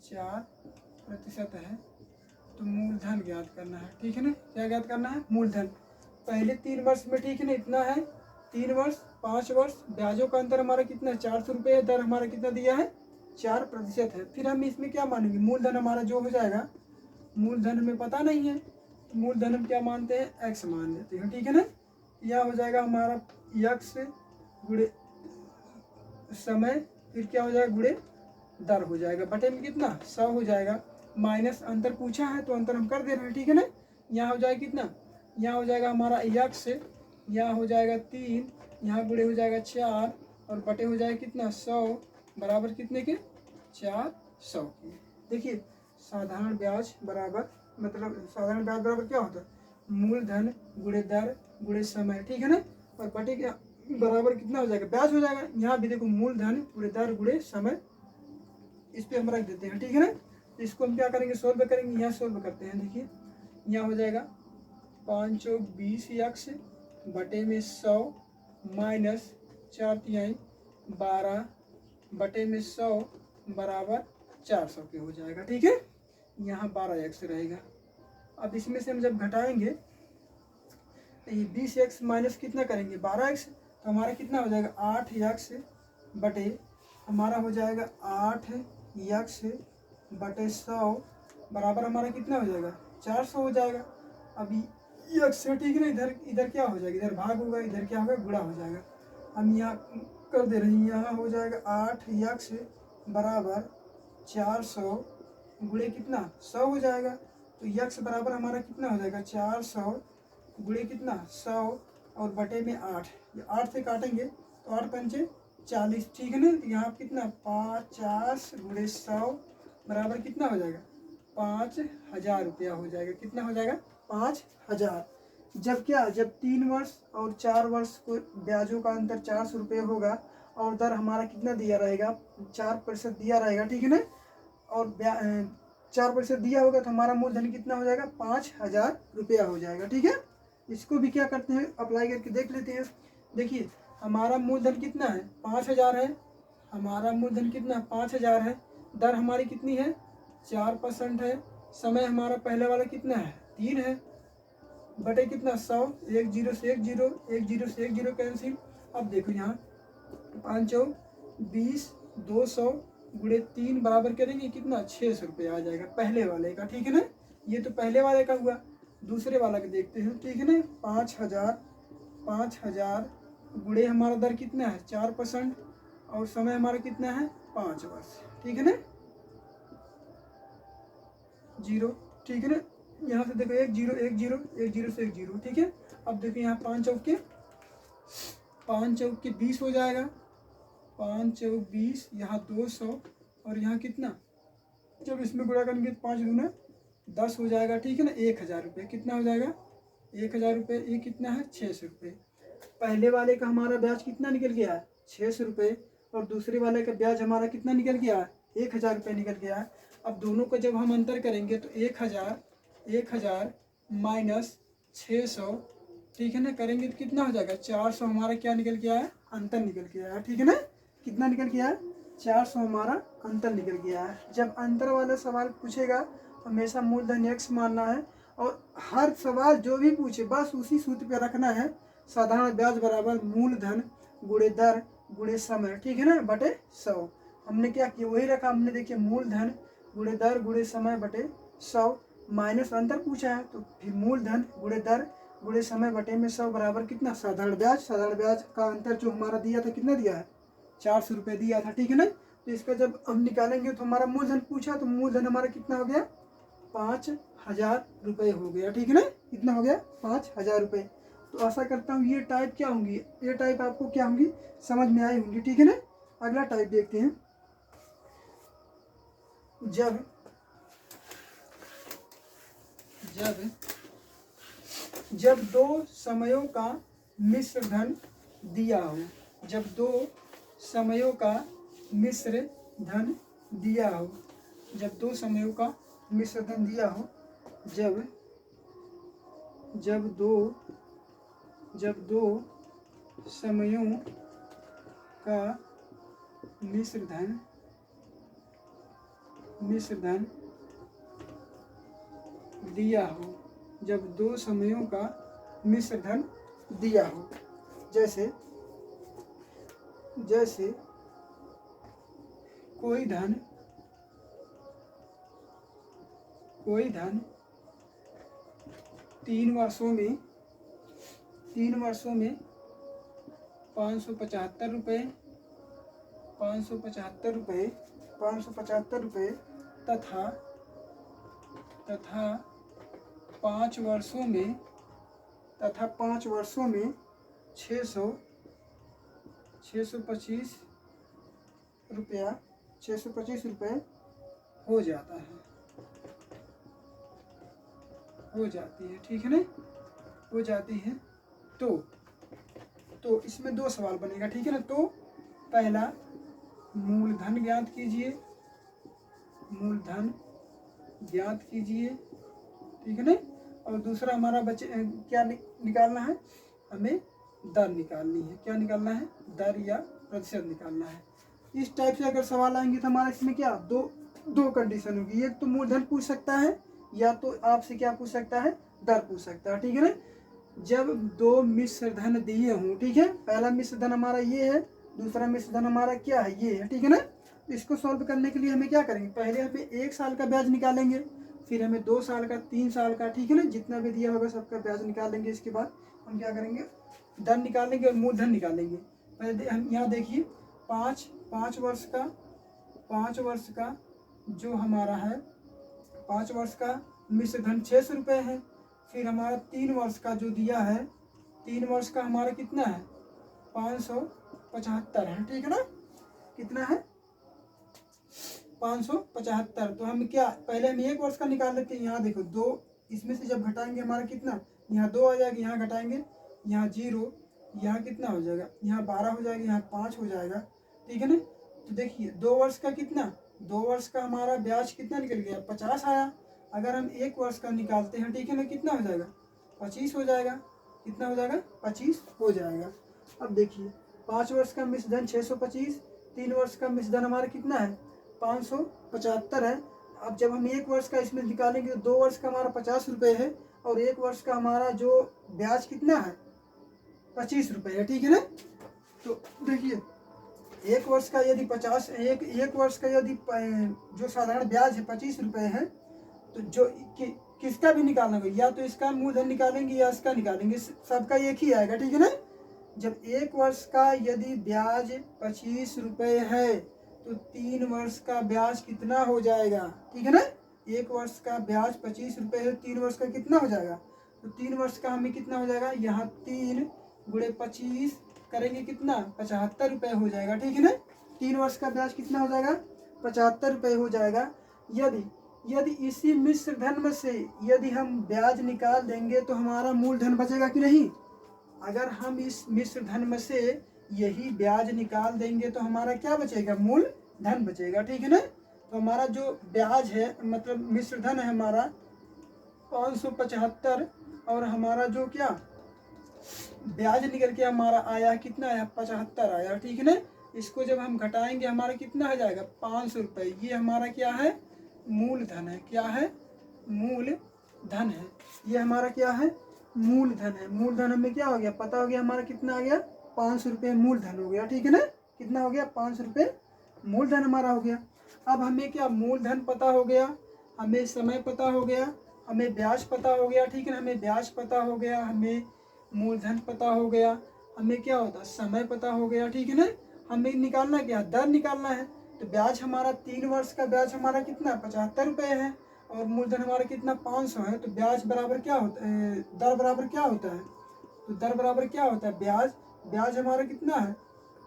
4% है। तो मूलधन ज्ञात करना है, ठीक है ना। क्या ज्ञात करना है, मूलधन। पहले 3 वर्ष में, ठीक है ना, इतना है 3 वर्ष 5 वर्ष, ब्याजों का अंतर हमारा कितना है, 400 रुपये है। दर हमारा कितना दिया है, 4% है। फिर हम इसमें क्या मानेंगे, मूलधन हमारा जो हो जाएगा, मूलधन हमें पता नहीं है, तो मूलधन हम क्या मानते हैं, एक्स मान लेते हैं, ठीक है ना। यह हो जाएगा हमारा यक्स गुणे समय, फिर क्या हो जाएगा, गुणे दर हो जाएगा, बटे में कितना 100 हो जाएगा। माइनस अंतर पूछा है तो अंतर हम कर दे रहे हैं, ठीक है ना। यहाँ हो जाएगा कितना, यहाँ हो जाएगा हमारा यक्स, यहाँ हो जाएगा 3, यहाँ गुणे हो जाएगा 4, और बटे हो जाएगा कितना 100, बराबर कितने के, 400 के। देखिए साधारण ब्याज बराबर, मतलब साधारण ब्याज बराबर क्या होता है, मूलधन गुणे दर गुणे समय, ठीक है ना। और बटे क्या बराबर कितना हो जाएगा, ब्याज हो जाएगा। यहाँ भी देखो मूलधन गुणे दर गुणे समय, इस पे हम रख देते हैं, ठीक है ना। तो इसको हम क्या करेंगे, सोल्व करेंगे। यहाँ सोल्व करते हैं, देखिए यहाँ हो जाएगा 5 चौक 20 यक्स बटे में 100 माइनस 4 तिहाई 12 बटे में 100 बराबर 400 के हो जाएगा, ठीक है। यहाँ 12 एक्स रहेगा। अब इसमें से हम जब घटाएंगे तो ये 20 एक्स माइनस कितना करेंगे 12 एक्स, तो हमारा कितना हो जाएगा 8 एक्स बटे, हमारा हो जाएगा 8 एक्स बटे 100 बराबर हमारा कितना हो जाएगा 400 हो जाएगा। अभी एक्स से, ठीक है ना, इधर इधर क्या हो जाएगा, इधर भाग होगा, इधर क्या होगा गुणा हो जाएगा। हम यहाँ कर दे रहे हैं, यहाँ हो जाएगा 8 एक्स बराबर 400 गुणे कितना 100 हो जाएगा। तो यक्स बराबर हमारा कितना हो जाएगा 400 गुणे कितना 100 और बटे में 8, ये 8 से काटेंगे तो 8 पंचे 40, ठीक है ना। तो यहाँ कितना 50 गुणे 100 बराबर कितना हो जाएगा 5000 रुपया हो जाएगा। कितना हो जाएगा 5000। जब क्या, जब 3 वर्ष और 4 वर्ष को ब्याजों का अंतर 400 रुपये होगा और दर हमारा कितना दिया रहेगा 4% दिया रहेगा, ठीक है ना। और 4% दिया होगा तो हमारा मूलधन कितना हो जाएगा 5000 रुपया हो जाएगा, ठीक है। इसको भी क्या करते हैं, अप्लाई करके देख लेते हैं। देखिए हमारा मूलधन कितना है 5000 है, हमारा मूलधन कितना 5000 है, दर हमारी कितनी है 4% है, समय हमारा पहले वाला कितना है 3 है, बटे कितना 100, 1 0 से 1 0, 1 0 से 1 0 कैंसिल। अब देखो यहाँ 5 चौक 20, 200 गुणे 3 बराबर करेंगे कितना 600 रुपये आ जाएगा पहले वाले का, ठीक है ना। ये तो पहले वाले का हुआ, दूसरे वाला का देखते हैं, ठीक है ना। 5000 गुणे हमारा दर कितना है 4% और समय हमारा कितना है 5 वर्ष, ठीक है ना, 0, ठीक है ना। यहाँ से देखो 1 0 1 0 1 0 से 1 0, ठीक है। अब देखो यहाँ 5 चौक के 20 हो जाएगा, 5 चौक 20, यहाँ 200 और यहाँ कितना, जब इसमें गुणा करेंगे 5 दूना 10 हो जाएगा, ठीक है ना। 1000 रुपये कितना हो जाएगा 1000 रुपये, ये कितना है 600 रुपये। पहले वाले का हमारा ब्याज कितना निकल गया है 600 रुपये और दूसरे वाले का ब्याज हमारा कितना निकल गया है 1000 रुपये निकल गया है। अब दोनों को जब हम अंतर करेंगे तो 1000 माइनस 600, ठीक है ना, करेंगे तो कितना हो जाएगा 400 हमारा क्या निकल गया है अंतर निकल गया है, ठीक है ना। कितना निकल गया है 400 हमारा अंतर निकल गया है। जब अंतर वाला सवाल पूछेगा हमेशा मूलधन x मानना है और हर सवाल जो भी पूछे बस उसी सूत्र पे रखना है, साधारण ब्याज बराबर मूलधन गुणे दर गुणे समय, ठीक है ना, बटे 100। हमने क्या किया वही रखा, हमने देखिए मूलधन गुणे दर गुणे समय बटे 100 माइनस अंतर पूछा है तो फिर मूलधन गुणे दर गुणे समय बटे में 100 बराबर कितना साधारण ब्याज का अंतर जो हमारा दिया था कितना दिया है 400 रुपये दिया था, ठीक है ना। तो इसका जब हम निकालेंगे तो हमारा मूलधन पूछा तो मूलधन हमारा कितना हो गया 5000 रुपये हो गया, ठीक है ना। कितना हो गया 5000 रुपये। तो आशा करता हूँ ये टाइप क्या होंगी, ये टाइप आपको क्या होंगी समझ में आई होंगी, ठीक है ना। अगला टाइप देखते हैं। जब दो समयों का मिश्र धन दिया हो, जब दो समयों का मिश्र धन दिया हो, जब दो समयों का मिश्र धन दिया हो, जब दो समयों का मिश्र धन दिया हो, जब दो समयों का मिश्र धन दिया हो, जैसे कोई धन 3 वर्षों में 575 रुपये तथा 5 वर्षों में 625 रुपया हो जाता है। हो जाती है, ठीक है ना, हो जाती है। तो इसमें दो सवाल बनेगा, ठीक है ना। तो पहला मूलधन ज्ञात कीजिए, मूलधन ज्ञात कीजिए, ठीक है ना। और दूसरा हमारा बचे क्या निकालना है, हमें दर निकालनी है। क्या निकालना है, दर या प्रतिशत निकालना है। इस टाइप से अगर सवाल आएंगे तो हमारा इसमें क्या दो कंडीशन होगी। एक तो मूलधन पूछ सकता है, या तो आपसे क्या पूछ सकता है, दर पूछ सकता है, ठीक है ना। जब दो मिश्र धन दिए हों, ठीक है, पहला मिश्र धन हमारा ये है, दूसरा मिश्र धन हमारा क्या है, ये है, ठीक है ना। तो इसको सॉल्व करने के लिए हमें क्या करेंगे, पहले हमें 1 साल का ब्याज निकालेंगे, फिर हमें 2 साल का, 3 साल का, ठीक है ना, जितना भी दिया होगा सबका ब्याज निकालेंगे। इसके बाद हम क्या करेंगे, दर निकालेंगे और मूलधन निकालेंगे। पहले हम यहाँ देखिए, पाँच वर्ष का जो हमारा है, 5 वर्ष का मिश्र धन 600 रुपये है। फिर हमारा 3 वर्ष का जो दिया है, 3 वर्ष का हमारा कितना है, 575 है, ठीक है ना। कितना है, 575। तो हम क्या, पहले हम 1 वर्ष का निकाल लेते हैं। यहाँ देखो 2, इसमें से जब घटाएंगे हमारा कितना, यहाँ 2 आ जाएगा, यहाँ घटाएंगे, यहाँ 0, यहाँ कितना हो जाएगा, यहाँ 12 हो जाएगा, यहाँ 5 हो जाएगा, ठीक है ना। तो देखिए 2 वर्ष का कितना, 2 वर्ष का हमारा ब्याज कितना निकल गया, 50 आया। अगर हम 1 वर्ष का निकालते हैं, ठीक है ना, कितना हो जाएगा, 25 हो जाएगा। कितना हो जाएगा, 25 हो जाएगा। अब देखिए 5 वर्ष का मिश्र धन 625, 3 वर्ष का मिश्र धन हमारा कितना है, 575 है। अब जब हम 1 वर्ष का इसमें निकालेंगे तो 2 वर्ष का हमारा 50 रुपये है, और 1 वर्ष का हमारा जो ब्याज कितना है, 25 रुपये है, ठीक है ना। तो देखिए 1 वर्ष का यदि 50, एक वर्ष का यदि जो साधारण ब्याज है 25 रुपये है, तो जो किसका भी निकालना होगा, या तो इसका मूलधन निकालेंगे या इसका निकालेंगे, सबका एक ही आएगा, ठीक है ना। जब 1 वर्ष का यदि ब्याज 25 रुपये है, तो 3 वर्ष का ब्याज कितना हो जाएगा, ठीक है ना। 1 वर्ष का ब्याज 25 रुपये है, 3 वर्ष का कितना हो जाएगा, तो 3 वर्ष का हमें कितना हो जाएगा, यहाँ 3 गुणे 25 करेंगे कितना, 75 रुपये हो जाएगा, ठीक है ना। 3 वर्ष का ब्याज कितना हो जाएगा, 75 रुपये हो जाएगा। यदि इसी मिश्र धन में से यदि हम ब्याज निकाल देंगे तो हमारा मूलधन बचेगा कि नहीं। अगर हम इस मिश्र धन में से यही ब्याज निकाल देंगे तो हमारा क्या बचेगा, मूलधन बचेगा, ठीक है ना। तो हमारा जो ब्याज है, मतलब मिश्र धन है हमारा 575, और हमारा जो क्या ब्याज निकल के हमारा आया कितना आया, 75 आया, ठीक है ना। इसको जब हम घटाएंगे हमारा कितना हो जाएगा, 500 रुपये। ये हमारा क्या है, मूलधन है। क्या है, मूलधन है। ये हमारा क्या है, मूलधन है। मूलधन हमें क्या हो गया, पता हो गया हमारा कितना आ गया, 500 रुपये मूलधन हो गया, ठीक है ना। कितना हो गया, 500 रुपये मूलधन हमारा हो गया। अब हमें क्या, मूलधन पता हो गया, हमें समय पता हो गया, हमें ब्याज पता हो गया, ठीक है ना। हमें ब्याज पता हो गया, हमें मूलधन पता हो गया, हमें क्या होता, समय पता हो गया, ठीक है ना। हमें निकालना क्या, दर निकालना है। तो ब्याज हमारा 3 वर्ष का ब्याज हमारा कितना, 75 रुपये है, और मूलधन हमारा कितना, 500 है। तो ब्याज बराबर क्या होता है, दर बराबर क्या होता है, तो दर बराबर क्या होता है, ब्याज हमारा कितना है,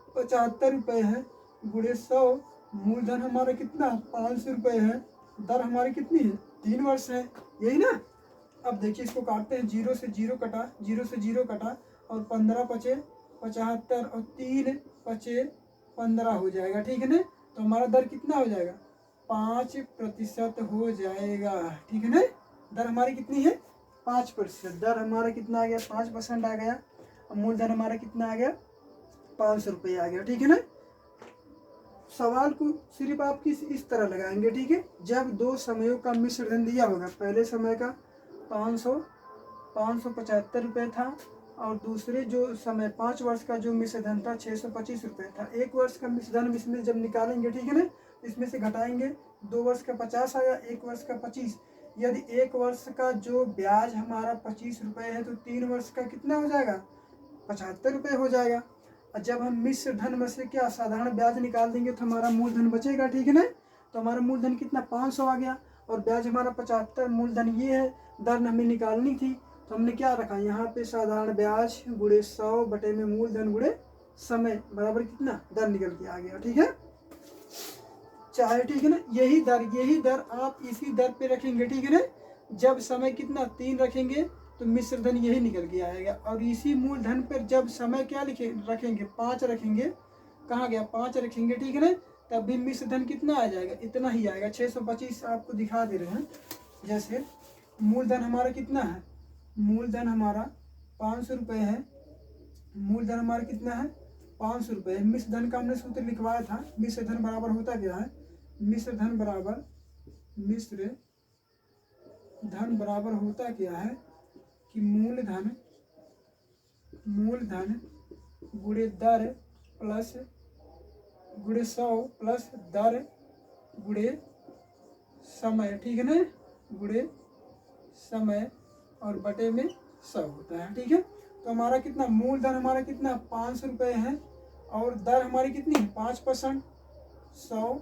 75 रुपये है, गुणे 100, मूलधन हमारा कितना, 500 रुपये है, दर हमारी कितनी है, 3 वर्ष है, यही ना। अब देखिए इसको काटते हैं, 0 से 0 कटा, 0 से 0 कटा, और 15 पचे 75, और 3 पचे 15 हो जाएगा, ठीक है ना। तो हमारा दर कितना हो जाएगा, 5% हो जाएगा, ठीक है ना। दर हमारी कितनी है, 5%। दर हमारा कितना आ गया, 5% आ गया। और मूलधन हमारा कितना आ गया, 500 रुपये आ गया, ठीक है ना। सवाल को सिर्फ आप इस तरह लगाएंगे, ठीक है। जब दो समयों का मिश्र धन दिया होगा, पहले समय का 575 रुपये था, और दूसरे जो समय 5 वर्ष का जो मिश्र धन था 625 रुपये था। 1 वर्ष का मिश्र धन इसमें जब निकालेंगे, ठीक है ना, इसमें से घटाएंगे, 2 वर्ष का 50 आया, 1 वर्ष का 25। यदि 1 वर्ष का जो ब्याज हमारा 25 रुपये है, तो 3 वर्ष का कितना हो जाएगा, 75 रुपये हो जाएगा। और जब हम मिश्र धन में से क्या साधारण ब्याज निकाल देंगे तो हमारा मूलधन बचेगा, ठीक है ना। तो हमारा मूलधन कितना, 500 आ गया, और ब्याज हमारा 75, मूलधन ये है, दर हमें निकालनी थी। तो हमने क्या रखा, यहाँ पे साधारण ब्याज गुणे 100 बटे में मूलधन गुणे समय बराबर कितना, दर निकल के आ गया, ठीक है। चाहे, ठीक है ना, यही दर आप इसी दर पे रखेंगे, ठीक है ना। जब समय कितना 3 रखेंगे तो मिश्र धन यही निकल के आएगा। और इसी मूलधन पर जब समय क्या रखेंगे 5 रखेंगे, कहाँ गया 5 रखेंगे, ठीक है ना, तब भी मिश्र धन कितना आ जाएगा, इतना ही आएगा 625 आपको दिखा दे रहे हैं। जैसे मूलधन हमारा कितना है, मूलधन हमारा 500 रुपये है, मूलधन हमारा कितना है 500 रुपये। मिश्र धन का हमने सूत्र लिखवाया था, मिश्र धन बराबर होता क्या है, मिश्र धन बराबर होता क्या है कि मूलधन गुणे दर प्लस गुणे 100 प्लस दर गुणे समय, ठीक है ना, गुणे समय और बटे में 100 होता है, ठीक है। तो हमारा कितना मूलधन हमारा कितना 500 रुपये है और दर हमारी कितनी 5%, 100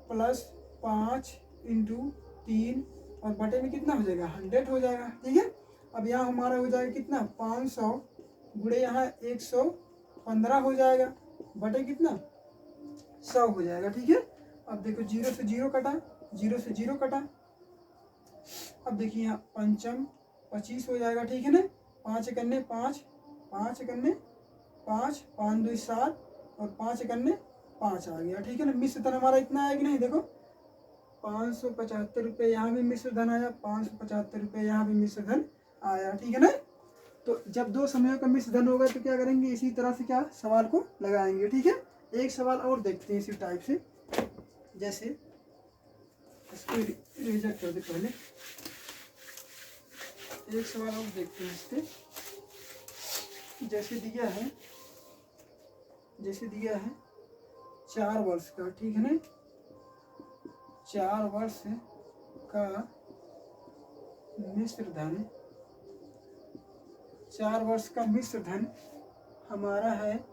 प्लस 5 इंटू 3 और बटे में कितना हो जाएगा 100 हो जाएगा, ठीक है। अब यहाँ हमारा हो जाएगा कितना 500 गुणे यहाँ 115 हो जाएगा, बटे कितना 100 हो जाएगा, ठीक है। अब देखो 0 से 0 कटा, 0 से 0 कटा। अब देखिए यहाँ पंचम 25 हो जाएगा, ठीक है ना, 5 एकन्ने 5, 5 एकन्ने 5, 5 2 7 और 5 एकन्ने 5 आ गया, ठीक है ना। मिश्र धन हमारा इतना आया कि नहीं, देखो 575 रुपये यहाँ भी मिश्र धन आया, 575 रुपये यहाँ भी मिश्र धन आया, ठीक है ना। तो जब दो समयों का मिश्र धन होगा तो क्या करेंगे, इसी तरह से क्या सवाल को लगाएंगे, ठीक है। एक सवाल और देखते हैं इसी टाइप से, जैसे इसको रिजेक्ट कर दे पहले, एक सवाल और देखते हैं इस पे। जैसे दिया है 4 वर्ष का, ठीक है ना, 4 वर्ष का मिश्र धन, 4 वर्ष का मिश्र धन हमारा है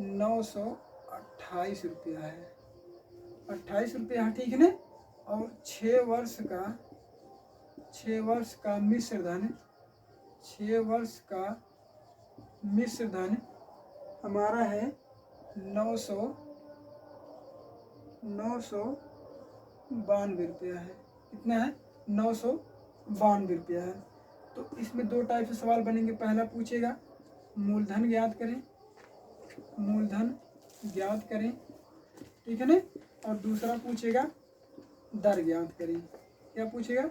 928 रुपया है, 28 रुपया, ठीक है ना। और 6 वर्ष का मिश्र धन, 6 वर्ष का मिश्र धन हमारा है 992 रुपया है, कितना है 992 रुपया है। तो इसमें दो टाइप से सवाल बनेंगे, पहला पूछेगा मूलधन ज्ञात करें, ठीक है ना, और दूसरा पूछेगा दर ज्ञात करें। क्या पूछेगा,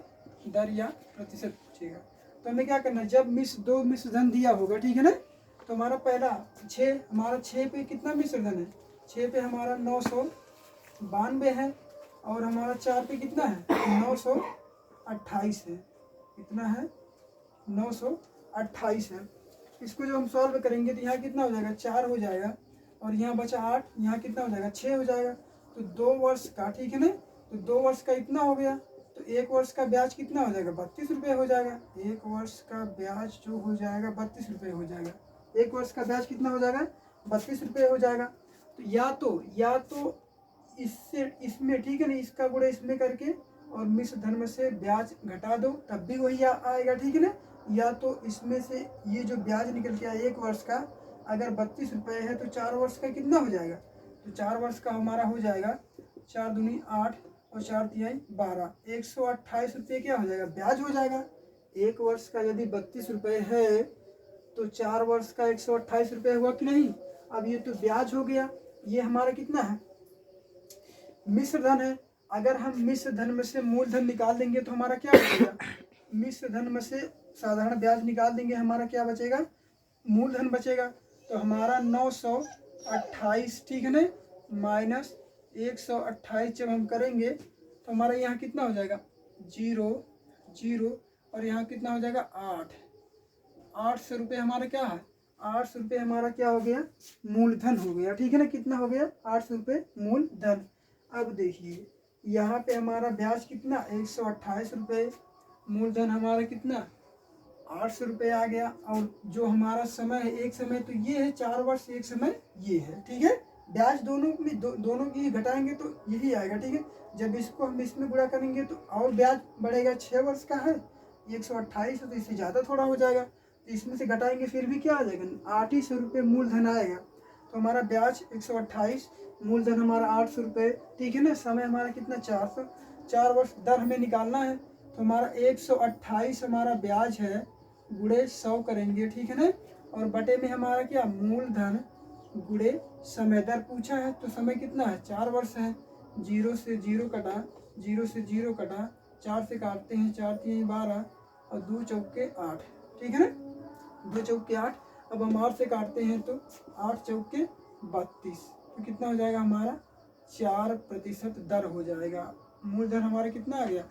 दर या प्रतिशत पूछेगा। तो हमें क्या करना है, जब दो मिश्र धन दिया होगा, ठीक है ना, तो हमारा पहला 6, हमारा 6 पे कितना मिश्र धन है, 6 पे हमारा 992 है और हमारा 4 पे कितना है 928 है, कितना है 928 है। इसको जब हम सॉल्व करेंगे तो यहाँ कितना हो जाएगा 4 हो जाएगा और यहाँ बचा 8, यहाँ कितना हो जाएगा 6 हो जाएगा। तो 2 वर्ष का, ठीक है ना, तो 2 वर्ष का इतना हो गया, तो 1 वर्ष का ब्याज कितना हो जाएगा 32 रुपये हो जाएगा। 1 वर्ष का ब्याज जो हो जाएगा 32 रुपये हो जाएगा, 1 वर्ष का ब्याज कितना हो जाएगा 32 रुपये हो जाएगा। तो या तो इससे इसमें, ठीक है ना, इसका गुणा इसमें करके और मिश्र धन में से ब्याज घटा दो तब भी वही आएगा, ठीक है ना। या तो इसमें से ये जो ब्याज निकल के आया 1 वर्ष का अगर 32 रुपये है तो 4 वर्ष का कितना हो जाएगा, तो 4 वर्ष का हमारा हो जाएगा 4 दूनी 8 और 4 तिहाई 12, 128 रुपये क्या हो जाएगा ब्याज हो जाएगा। 1 वर्ष का यदि 32 रुपये है तो 4 वर्ष का 128 रुपये हुआ कि नहीं। अब ये तो ब्याज हो गया, ये हमारा कितना है मिश्र धन है। अगर हम मिश्र धन में से मूलधन निकाल देंगे तो हमारा क्या बचेगा, मिश्र धन में से साधारण ब्याज निकाल देंगे, हमारा क्या बचेगा मूलधन बचेगा। तो हमारा 928, ठीक है ना, माइनस 128 जब हम करेंगे तो हमारा यहाँ कितना हो जाएगा 0 और यहाँ कितना हो जाएगा 800 रुपये हमारा क्या है 800 रुपये हमारा क्या हो गया मूलधन हो गया, ठीक है ना। कितना हो गया 800 रुपये मूलधन। अब देखिए यहाँ पे हमारा ब्याज कितना 128 रुपये, मूलधन हमारा कितना 800 रुपये आ गया। और जो हमारा समय है एक समय तो ये है 4 वर्ष, एक समय ये है, ठीक है। ब्याज दोनों में दोनों की घटाएंगे तो यही आएगा, ठीक है। जब इसको हम इसमें गुणा करेंगे तो और ब्याज बढ़ेगा, 6 वर्ष का है 128 है तो इससे ज़्यादा थोड़ा हो जाएगा, तो इसमें से घटाएंगे फिर भी क्या आ जाएगा 800 रुपये मूलधन आएगा। तो हमारा ब्याज 128, मूलधन हमारा 800 रुपये, ठीक है ना। समय हमारा कितना 400, 4 वर्ष दर हमें निकालना है तो हमारा 128 हमारा ब्याज है, गुणे 100 करेंगे, ठीक है ना। और बटे में हमारा क्या, मूलधन गुणे समय दर पूछा है, तो समय कितना है, 4 वर्ष है। 0 से 0 कटा, 0 से 0 कटा, 4 से काटते हैं, 4 3 12 और 2 चौके 8, ठीक है ना, 2 चौके 8। अब हम 8 से काटते हैं तो 8 चौके 32, तो कितना हो जाएगा हमारा 4% दर हो जाएगा। मूलधन हमारा कितना आ गया,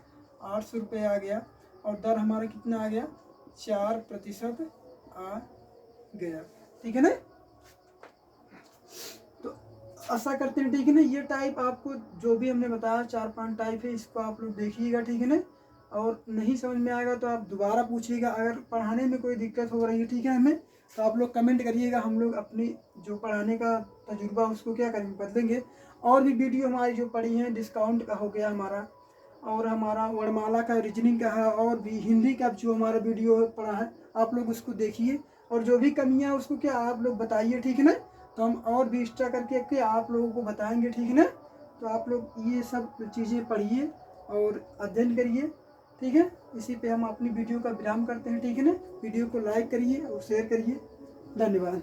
800 रुपये आ गया, और दर हमारा कितना आ गया, 4% आ गया, ठीक है ना। तो ऐसा करते हैं, ठीक है ना। ये टाइप आपको जो भी हमने बताया 4-5 टाइप है, इसको आप लोग देखिएगा, ठीक है ना। और नहीं समझ में आएगा तो आप दोबारा पूछिएगा। अगर पढ़ाने में कोई दिक्कत हो रही है, ठीक है, हमें तो आप लोग कमेंट करिएगा, हम लोग अपनी जो पढ़ाने का तजुर्बा उसको क्या करेंगे, बदलेंगे। और भी वीडियो हमारी जो पढ़ी हैं, डिस्काउंट का हो गया हमारा, और हमारा वर्णमाला का, रीजनिंग का है, और भी हिंदी का जो हमारा वीडियो पढ़ा है, आप लोग उसको देखिए। और जो भी कमियां उसको क्या आप लोग बताइए, ठीक है ना। तो हम और भी एक्स्ट्रा करके आप लोगों को बताएंगे, ठीक है ना। तो आप लोग ये सब चीज़ें पढ़िए और अध्ययन करिए, ठीक है। इसी पे हम अपनी वीडियो का विराम करते हैं, ठीक है ना। वीडियो को लाइक करिए और शेयर करिए। धन्यवाद।